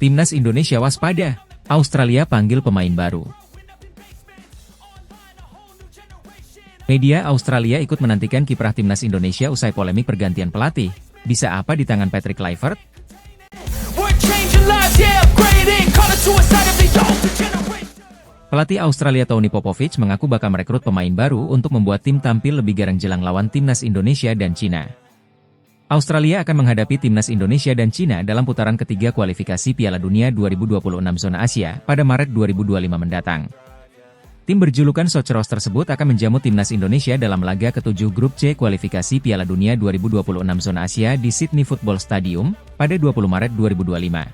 Timnas Indonesia waspada, Australia panggil pemain baru. Media Australia ikut menantikan kiprah Timnas Indonesia usai polemik pergantian pelatih. Bisa apa di tangan Patrick Kluivert? Pelatih Australia Tony Popovic mengaku bakal merekrut pemain baru untuk membuat tim tampil lebih garang jelang lawan Timnas Indonesia dan Cina. Australia akan menghadapi Timnas Indonesia dan Cina dalam putaran ketiga kualifikasi Piala Dunia 2026 zona Asia pada Maret 2025 mendatang. Tim berjulukan Socceroos tersebut akan menjamu Timnas Indonesia dalam laga ke-7 Grup C kualifikasi Piala Dunia 2026 zona Asia di Sydney Football Stadium pada 20 Maret 2025.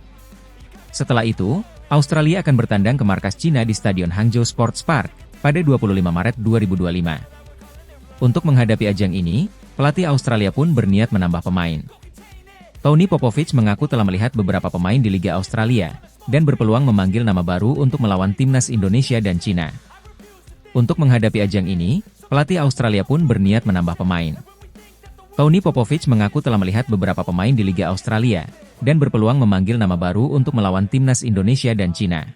Setelah itu, Australia akan bertandang ke markas Cina di Stadion Hangzhou Sports Park pada 25 Maret 2025. Untuk menghadapi ajang ini, pelatih Australia pun berniat menambah pemain. Tony Popovic mengaku telah melihat beberapa pemain di Liga Australia, dan berpeluang memanggil nama baru untuk melawan Timnas Indonesia dan Cina. Untuk menghadapi ajang ini, pelatih Australia pun berniat menambah pemain. Tony Popovic mengaku telah melihat beberapa pemain di Liga Australia, dan berpeluang memanggil nama baru untuk melawan Timnas Indonesia dan Cina.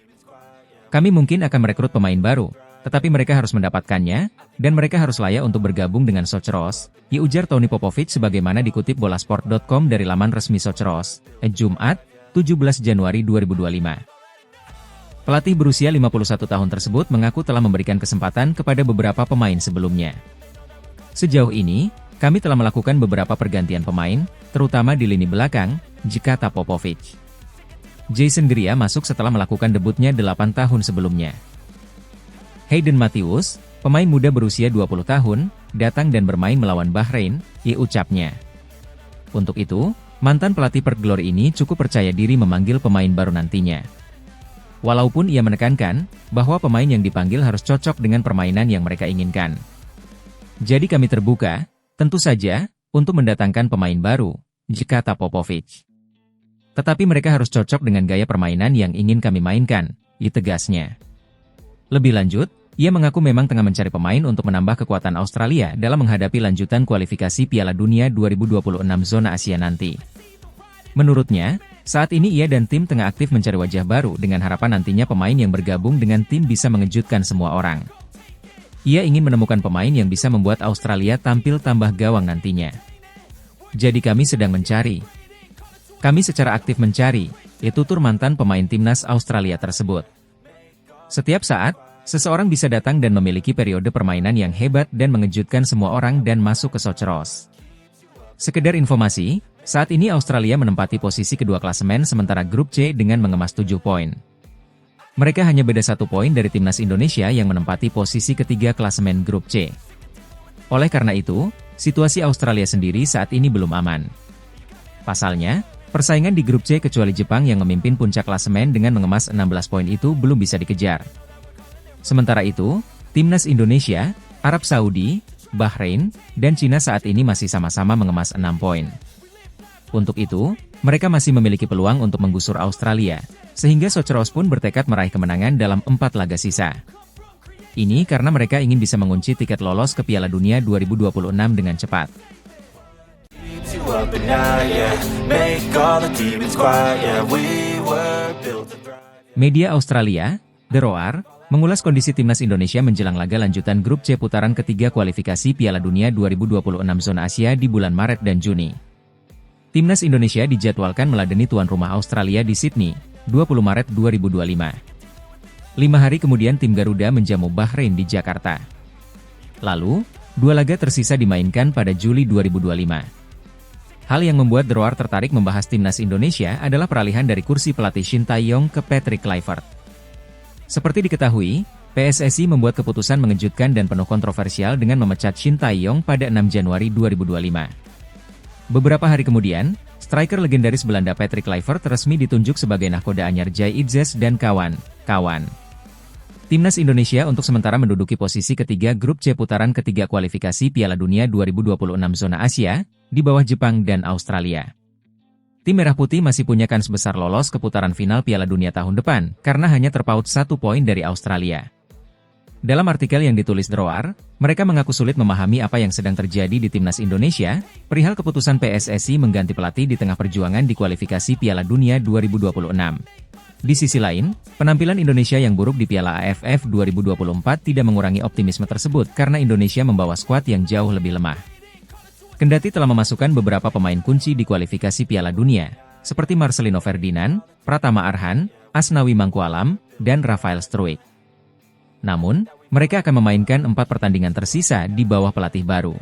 Kami mungkin akan merekrut pemain baru, tetapi mereka harus mendapatkannya, dan mereka harus layak untuk bergabung dengan Socceroos, ujar Tony Popovic sebagaimana dikutip bolasport.com dari laman resmi Socceroos, Jumat, 17 Januari 2025. Pelatih berusia 51 tahun tersebut mengaku telah memberikan kesempatan kepada beberapa pemain sebelumnya. Sejauh ini, kami telah melakukan beberapa pergantian pemain, terutama di lini belakang, kata Popovic. Jason Geria masuk setelah melakukan debutnya 8 tahun sebelumnya. Hayden Matthews, pemain muda berusia 20 tahun, datang dan bermain melawan Bahrain, ucapnya. Untuk itu, mantan pelatih Perth Glory ini cukup percaya diri memanggil pemain baru nantinya. Walaupun ia menekankan bahwa pemain yang dipanggil harus cocok dengan permainan yang mereka inginkan. Jadi kami terbuka, tentu saja, untuk mendatangkan pemain baru, kata Popovic. Tetapi mereka harus cocok dengan gaya permainan yang ingin kami mainkan, tegasnya. Lebih lanjut, ia mengaku memang tengah mencari pemain untuk menambah kekuatan Australia dalam menghadapi lanjutan kualifikasi Piala Dunia 2026 zona Asia nanti. Menurutnya, saat ini ia dan tim tengah aktif mencari wajah baru dengan harapan nantinya pemain yang bergabung dengan tim bisa mengejutkan semua orang. Ia ingin menemukan pemain yang bisa membuat Australia tampil tambah gawang nantinya. Jadi kami sedang mencari. Kami secara aktif mencari, tutur mantan pemain timnas Australia tersebut. Setiap saat, seseorang bisa datang dan memiliki periode permainan yang hebat dan mengejutkan semua orang dan masuk ke Socceroos. Sekedar informasi, saat ini Australia menempati posisi kedua klasemen sementara Grup C dengan mengemas 7 poin. Mereka hanya beda 1 poin dari Timnas Indonesia yang menempati posisi ketiga klasemen Grup C. Oleh karena itu, situasi Australia sendiri saat ini belum aman. Pasalnya, persaingan di Grup C kecuali Jepang yang memimpin puncak klasemen dengan mengemas 16 poin itu belum bisa dikejar. Sementara itu, Timnas Indonesia, Arab Saudi, Bahrain, dan Cina saat ini masih sama-sama mengemas 6 poin. Untuk itu, mereka masih memiliki peluang untuk menggusur Australia, sehingga Socceroos pun bertekad meraih kemenangan dalam 4 laga sisa. Ini karena mereka ingin bisa mengunci tiket lolos ke Piala Dunia 2026 dengan cepat. Media Australia, The Roar, mengulas kondisi Timnas Indonesia menjelang laga lanjutan Grup C putaran ketiga kualifikasi Piala Dunia 2026 zona Asia di bulan Maret dan Juni. Timnas Indonesia dijadwalkan meladeni tuan rumah Australia di Sydney, 20 Maret 2025. 5 hari kemudian tim Garuda menjamu Bahrain di Jakarta. Lalu, 2 laga tersisa dimainkan pada Juli 2025. Hal yang membuat The Roar tertarik membahas Timnas Indonesia adalah peralihan dari kursi pelatih Shin Tae-yong ke Patrick Kluivert. Seperti diketahui, PSSI membuat keputusan mengejutkan dan penuh kontroversial dengan memecat Shin Tae-yong pada 6 Januari 2025. Beberapa hari kemudian, striker legendaris Belanda Patrick Kluivert resmi ditunjuk sebagai nahkoda anyar Jai Itzes dan kawan-kawan. Timnas Indonesia untuk sementara menduduki posisi ketiga Grup C putaran ketiga kualifikasi Piala Dunia 2026 zona Asia, di bawah Jepang dan Australia. Tim Merah Putih masih punya kans besar lolos ke putaran final Piala Dunia tahun depan, karena hanya terpaut 1 poin dari Australia. Dalam artikel yang ditulis The Roar, mereka mengaku sulit memahami apa yang sedang terjadi di timnas Indonesia, perihal keputusan PSSI mengganti pelatih di tengah perjuangan di kualifikasi Piala Dunia 2026. Di sisi lain, penampilan Indonesia yang buruk di Piala AFF 2024 tidak mengurangi optimisme tersebut karena Indonesia membawa skuad yang jauh lebih lemah. Kendati telah memasukkan beberapa pemain kunci di kualifikasi Piala Dunia, seperti Marcelino Ferdinand, Pratama Arhan, Asnawi Mangkualam, dan Rafael Struijk. Namun, mereka akan memainkan 4 pertandingan tersisa di bawah pelatih baru.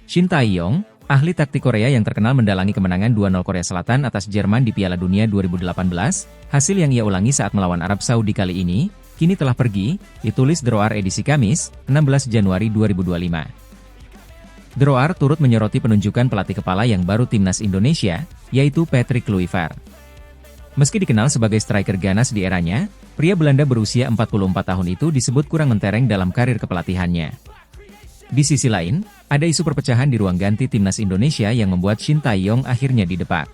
Shin Tae-yong, ahli taktik Korea yang terkenal mendalangi kemenangan 2-0 Korea Selatan atas Jerman di Piala Dunia 2018, hasil yang ia ulangi saat melawan Arab Saudi kali ini, kini telah pergi, ditulis The Roar edisi Kamis, 16 Januari 2025. The Roar turut menyoroti penunjukan pelatih kepala yang baru timnas Indonesia, yaitu Patrick Kluivert. Meski dikenal sebagai striker ganas di eranya, pria Belanda berusia 44 tahun itu disebut kurang mentereng dalam karir kepelatihannya. Di sisi lain, ada isu perpecahan di ruang ganti timnas Indonesia yang membuat Shin Tae-yong akhirnya didepak.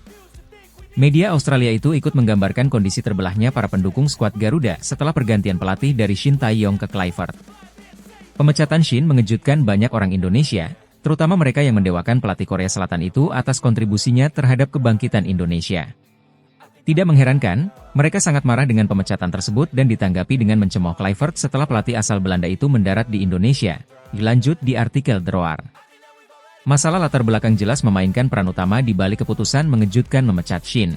Media Australia itu ikut menggambarkan kondisi terbelahnya para pendukung skuad Garuda setelah pergantian pelatih dari Shin Tae-yong ke Kluivert. Pemecatan Shin mengejutkan banyak orang Indonesia, terutama mereka yang mendewakan pelatih Korea Selatan itu atas kontribusinya terhadap kebangkitan Indonesia. Tidak mengherankan, mereka sangat marah dengan pemecatan tersebut dan ditanggapi dengan mencemooh Kluivert setelah pelatih asal Belanda itu mendarat di Indonesia, dilanjut di artikel The Roar. Masalah latar belakang jelas memainkan peran utama di balik keputusan mengejutkan memecat Shin.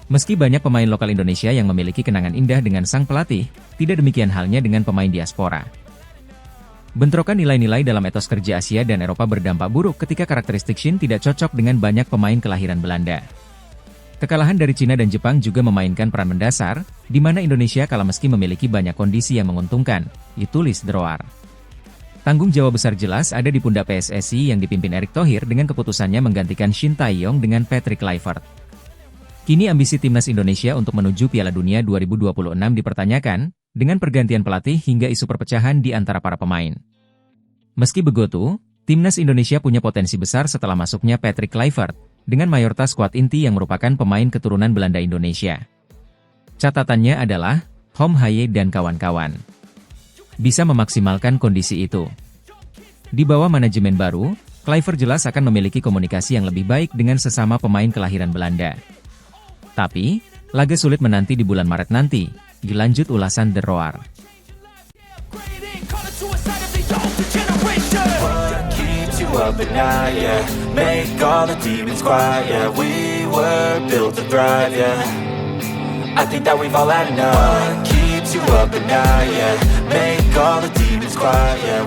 Meski banyak pemain lokal Indonesia yang memiliki kenangan indah dengan sang pelatih, tidak demikian halnya dengan pemain diaspora. Bentrokan nilai-nilai dalam etos kerja Asia dan Eropa berdampak buruk ketika karakteristik Shin tidak cocok dengan banyak pemain kelahiran Belanda. Kekalahan dari Cina dan Jepang juga memainkan peran mendasar, di mana Indonesia kalah meski memiliki banyak kondisi yang menguntungkan, ditulis The Roar. Tanggung jawab besar jelas ada di pundak PSSI yang dipimpin Erick Thohir dengan keputusannya menggantikan Shin Tae-yong dengan Patrick Kluivert. Kini ambisi timnas Indonesia untuk menuju Piala Dunia 2026 dipertanyakan, dengan pergantian pelatih hingga isu perpecahan di antara para pemain. Meski begitu, timnas Indonesia punya potensi besar setelah masuknya Patrick Kluivert, dengan mayoritas skuad inti yang merupakan pemain keturunan Belanda Indonesia. Catatannya adalah, Hom Haye dan kawan-kawan bisa memaksimalkan kondisi itu. Di bawah manajemen baru, Kluivert jelas akan memiliki komunikasi yang lebih baik dengan sesama pemain kelahiran Belanda. Tapi, laga sulit menanti di bulan Maret nanti, dilanjut ulasan The Roar. Up at night, yeah. Make all the demons quiet, yeah. We were built to thrive, yeah. I think that we've all had enough. What keeps you up at night, yeah. Make all the demons quiet, yeah.